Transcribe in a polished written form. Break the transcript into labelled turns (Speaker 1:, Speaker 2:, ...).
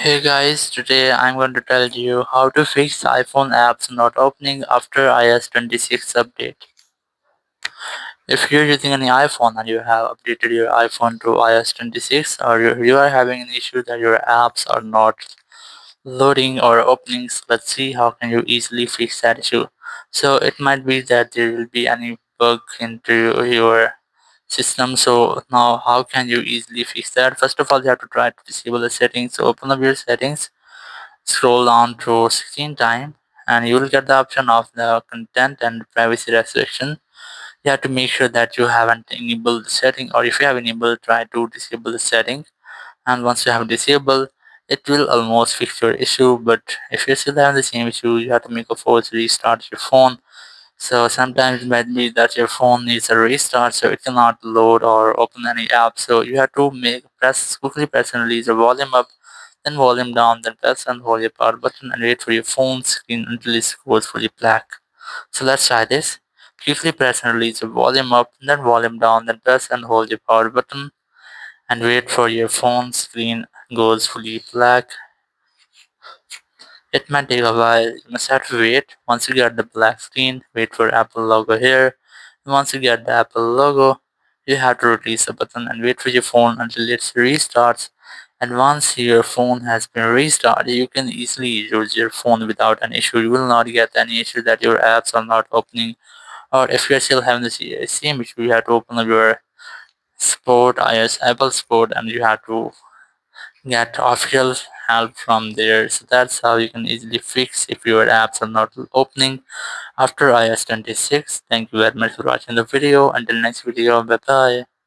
Speaker 1: Hey guys, today I'm going to tell you how to fix iPhone apps not opening after iOS 26 update. If you're using any iPhone and you have updated your iPhone to iOS 26 or you are having an issue that your apps are not loading or opening, so let's see how can you easily fix that issue. So it might be that there will be any bug into your system. So now how can you easily fix that? First of all, you have to try to disable the settings. So open up your settings. Scroll down to screen time and you will get the option of the content and privacy restriction. You have to make sure that you haven't enabled the setting, or if you have enabled, try to disable the setting. And once you have disabled, it will almost fix your issue. But if you're still having the same issue, you have to make a force restart your phone. So sometimes it might be that your phone needs a restart, so it cannot load or open any app. So you have to quickly press and release the volume up, then volume down, then press and hold your power button and wait for your phone screen until it goes fully black. So let's try this. Quickly press and release the volume up, then volume down, then press and hold your power button and wait for your phone screen goes fully black. It might take a while. You must have to wait. Once you get the black screen, wait for Apple logo here. And once you get the Apple logo, you have to release the button and wait for your phone until it restarts. And once your phone has been restarted, you can easily use your phone without an issue. You will not get any issue that your apps are not opening. Or if you're still having the same issue, you have to open up your Sport, iOS Apple Sport, and you have to get official help from there. So that's how you can easily fix if your apps are not opening after iOS 26. Thank you very much for watching the video. Until next video, bye bye.